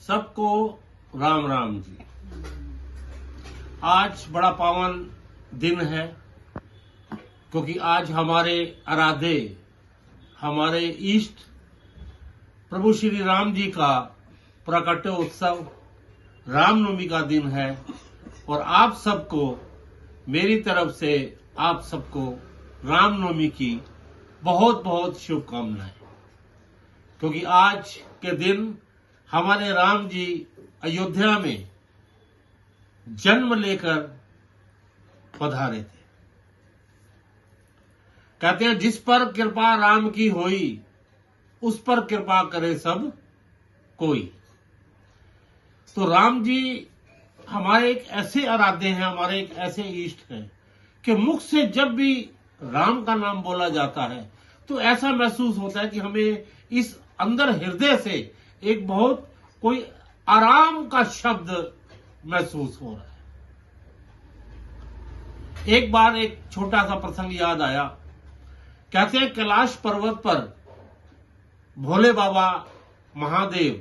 सबको राम राम जी। आज बड़ा पावन दिन है क्योंकि आज हमारे आराध्य, हमारे इष्ट प्रभु श्री राम जी का प्राकट्य उत्सव रामनवमी का दिन है और आप सबको मेरी तरफ से आप सबको रामनवमी की बहुत बहुत शुभकामनाएं। क्योंकि आज के दिन हमारे राम जी अयोध्या में जन्म लेकर पधारे थे। कहते हैं जिस पर कृपा राम की होई उस पर कृपा करे सब कोई। तो राम जी हमारे एक ऐसे आराध्य हैं, हमारे एक ऐसे इष्ट हैं कि मुख से जब भी राम का नाम बोला जाता है तो ऐसा महसूस होता है कि हमें इस अंदर हृदय से एक बहुत कोई आराम का शब्द महसूस हो रहा है। एक बार एक छोटा सा प्रसंग याद आया। कहते हैं कैलाश पर्वत पर भोले बाबा महादेव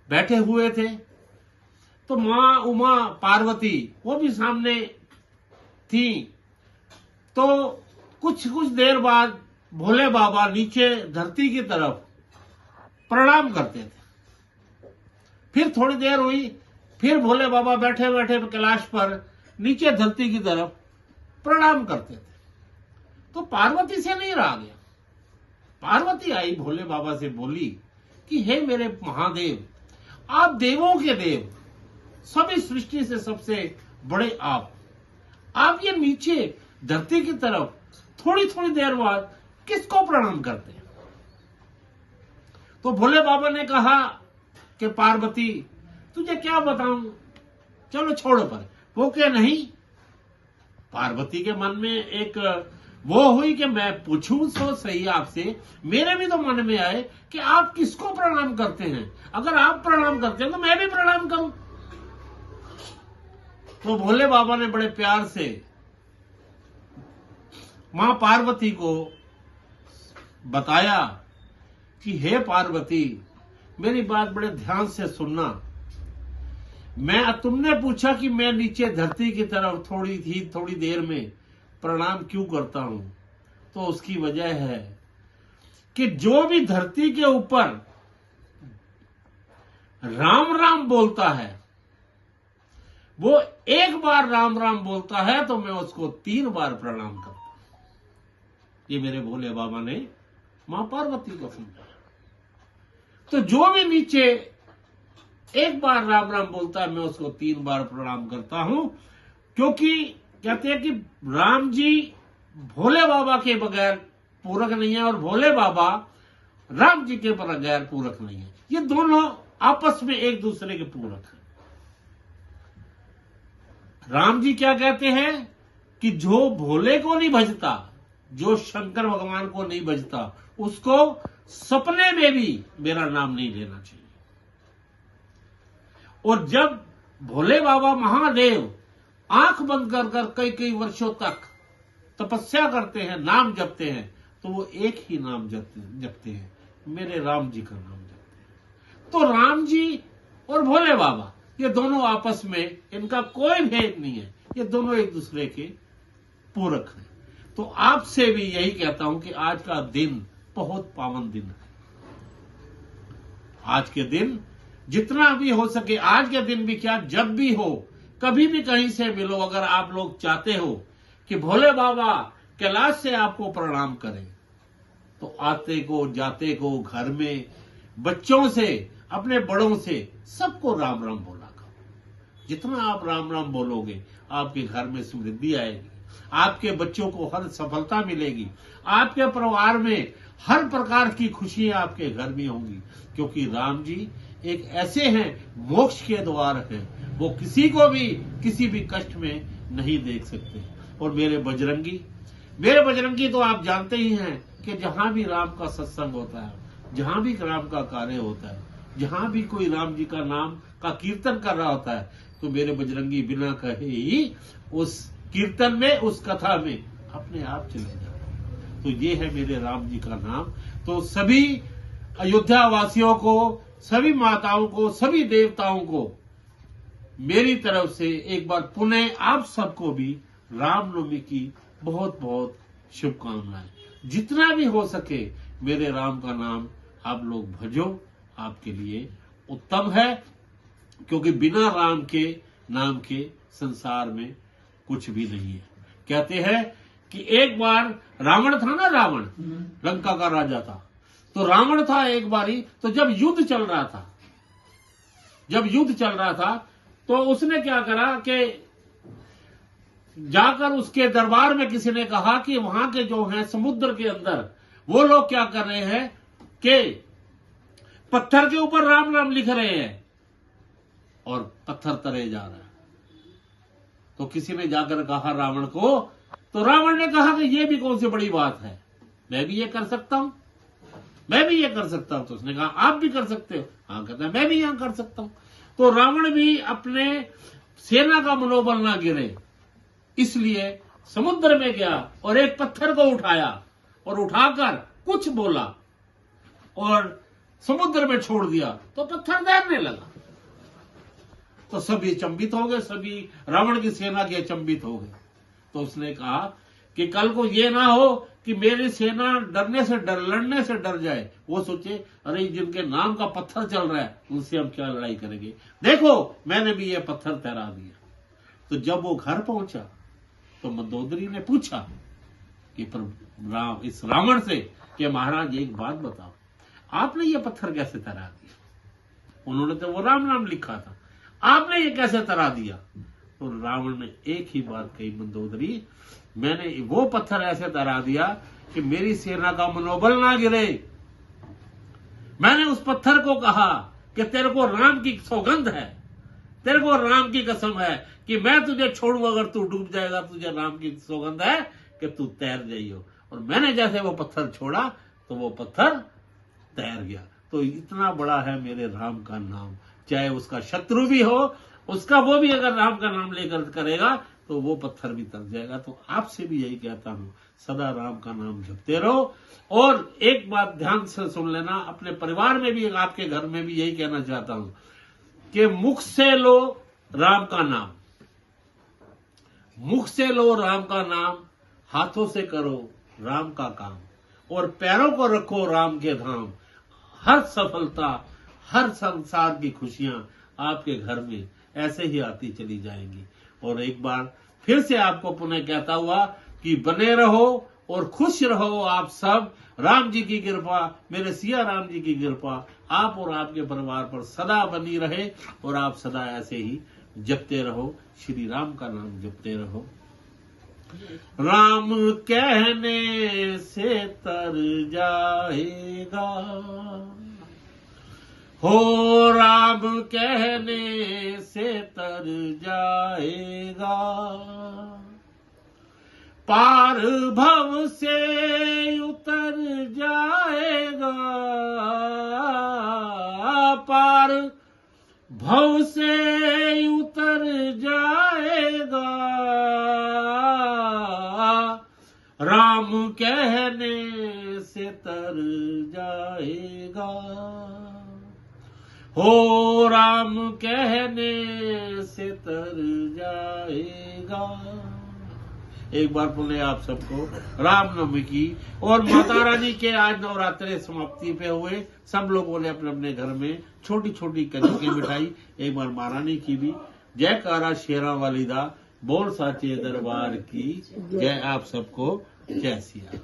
बैठे हुए थे तो मां उमा पार्वती वो भी सामने थी। तो कुछ देर बाद भोले बाबा नीचे धरती की तरफ प्रणाम करते थे। फिर थोड़ी देर हुई, फिर भोले बाबा बैठे बैठे कैलाश पर नीचे धरती की तरफ प्रणाम करते थे। तो पार्वती से नहीं रहा गया। पार्वती आई भोले बाबा से बोली कि हे मेरे महादेव, आप देवों के देव, सभी सृष्टि से सबसे बड़े आप ये नीचे धरती की तरफ थोड़ी थोड़ी देर बाद किसको प्रणाम करते हैं? तो भोले बाबा ने कहा कि पार्वती तुझे क्या बताऊं, चलो छोड़ो पर। वो क्या नहीं, पार्वती के मन में एक वो हुई कि मैं पूछूं तो सही आपसे। मेरे भी तो मन में आए कि आप किसको प्रणाम करते हैं। अगर आप प्रणाम करते हैं तो मैं भी प्रणाम करूं। तो भोले बाबा ने बड़े प्यार से मां पार्वती को बताया कि हे पार्वती, मेरी बात बड़े ध्यान से सुनना। तुमने पूछा कि मैं नीचे धरती की तरफ थोड़ी देर में प्रणाम क्यों करता हूं, तो उसकी वजह है कि जो भी धरती के ऊपर राम राम बोलता है, वो एक बार राम राम बोलता है तो मैं उसको 3 बार प्रणाम करता हूं। ये मेरे भोले बाबा ने मां पार्वती को समझाया। तो जो भी नीचे एक बार राम राम बोलता है मैं उसको 3 बार प्रणाम करता हूं। क्योंकि कहते हैं कि राम जी भोले बाबा के बगैर पूरक नहीं है और भोले बाबा राम जी के बगैर पूरक नहीं है। ये दोनों आपस में एक दूसरे के पूरक हैं। राम जी क्या कहते हैं कि जो भोले को नहीं भजता, जो शंकर भगवान को नहीं भजता, उसको सपने में भी मेरा नाम नहीं लेना चाहिए। और जब भोले बाबा महादेव आंख बंद कर कर कई वर्षों तक तपस्या करते हैं, नाम जपते हैं, तो वो एक ही नाम जपते हैं, मेरे राम जी का नाम जपते हैं। तो राम जी और भोले बाबा ये दोनों आपस में इनका कोई भेद नहीं है। ये दोनों एक दूसरे के पूरक हैं। तो आपसे भी यही कहता हूं कि आज का दिन बहुत पावन दिन है। आज के दिन जितना भी हो सके, आज के दिन भी क्या, जब भी हो, कभी भी कहीं से मिलो, अगर आप लोग चाहते हो कि भोले बाबा कैलाश से आपको प्रणाम करें, तो आते को जाते को घर में बच्चों से अपने बड़ों से सबको राम राम बोला करो। जितना आप राम राम बोलोगे आपके घर में समृद्धि आएगी, आपके बच्चों को हर सफलता मिलेगी, आपके परिवार में हर प्रकार की खुशियां आपके घर में होंगी। क्योंकि राम जी एक ऐसे हैं, मोक्ष के द्वार हैं, वो किसी को भी किसी भी कष्ट में नहीं देख सकते। और मेरे बजरंगी तो आप जानते ही हैं कि जहां भी राम का सत्संग होता है, जहां भी राम का कार्य होता है, जहां भी कोई राम जी का नाम का कीर्तन कर रहा होता है, तो मेरे बजरंगी बिना कहे ही उस कीर्तन में, उस कथा में अपने आप चले जाते हैं। तो ये है मेरे राम जी का नाम। तो सभी अयोध्या वासियों को, सभी माताओं को, सभी देवताओं को मेरी तरफ से एक बार पुनः आप सबको भी रामनवमी की बहुत बहुत शुभकामनाएं। जितना भी हो सके मेरे राम का नाम आप लोग भजो, आपके लिए उत्तम है, क्योंकि बिना राम के नाम के संसार में कुछ भी नहीं है। कहते हैं कि एक बार रावण था ना, रावण लंका का राजा था। तो रावण था एक बारी, तो जब युद्ध चल रहा था तो उसने क्या करा कि जाकर उसके दरबार में किसी ने कहा कि वहां के जो हैं समुद्र के अंदर वो लोग क्या कर रहे हैं कि पत्थर के ऊपर राम नाम लिख रहे हैं और पत्थर तरे जा रहा है। तो किसी ने जाकर कहा रावण को, तो रावण ने कहा कि ये भी कौन सी बड़ी बात है, मैं भी ये कर सकता हूं, मैं भी ये कर सकता हूं। तो उसने कहा आप भी कर सकते हो। हाँ, कहता है मैं भी यहां कर सकता हूं। तो रावण भी अपने सेना का मनोबल ना गिरे इसलिए समुद्र में गया और एक पत्थर को उठाया और उठाकर कुछ बोला और समुद्र में छोड़ दिया, तो पत्थर तैरने लगा। तो सभी अचंभित हो गए, सभी रावण की सेना के अचंभित हो गए। तो उसने कहा कि कल को ये ना हो कि मेरी सेना लड़ने से डर जाए, वो सोचे अरे जिनके नाम का पत्थर चल रहा है उनसे हम क्या लड़ाई करेंगे, देखो मैंने भी ये पत्थर तैरा दिया। तो जब वो घर पहुंचा तो मंदोदरी ने पूछा कि इस रावण से कि महाराज एक बात बताओ, आपने ये पत्थर कैसे तैरा दिया? उन्होंने तो वो राम नाम लिखा था, आपने ये कैसे तैरा दिया? तो रावण ने एक ही बात कही, मंदोदरी मैंने वो पत्थर ऐसे तैरा दिया कि मेरी सेना का मनोबल ना गिरे। मैंने उस पत्थर को कहा कि तेरे को राम की सौगंध है, तेरे को राम की कसम है कि मैं तुझे छोड़ूं, अगर तू डूब जाएगा तुझे राम की सौगंध है कि तू तैर जाइयो। और मैंने जैसे वो पत्थर छोड़ा तो वो पत्थर तैर गया। तो इतना बड़ा है मेरे राम का नाम, चाहे उसका शत्रु भी हो, उसका वो भी अगर राम का नाम लेकर करेगा तो वो पत्थर भी तर जाएगा। तो आपसे भी यही कहता हूं, सदा राम का नाम जपते रहो। और एक बात ध्यान से सुन लेना, अपने परिवार में भी, आपके घर में भी यही कहना चाहता हूं कि मुख से लो राम का नाम, मुख से लो राम का नाम, हाथों से करो राम का काम, और पैरों को रखो राम के धाम। हर सफलता, हर संसार की खुशियां आपके घर में ऐसे ही आती चली जाएंगी। और एक बार फिर से आपको पुनः कहता हुआ कि बने रहो और खुश रहो आप सब। राम जी की कृपा, मेरे सिया राम जी की कृपा आप और आपके परिवार पर सदा बनी रहे, और आप सदा ऐसे ही जपते रहो, श्री राम का नाम जपते रहो। राम कहने से तर जाएगा, हो राम कहने से तर जाएगा, पार भव से उतर जाएगा, पार भव से उतर जाएगा, राम कहने से तर जाएगा, हो राम कहने से तर जाएगा। एक बार पुनः आप सबको रामनवमी की और माता रानी के आज नवरात्रे समाप्ति पे हुए। सब लोगों ने अपने अपने घर में छोटी छोटी कंजकी मिठाई एक बार महारानी की भी। जयकारा शेरा वाली दा, बोल साचे दरबार की जय। आप सबको जय सिया।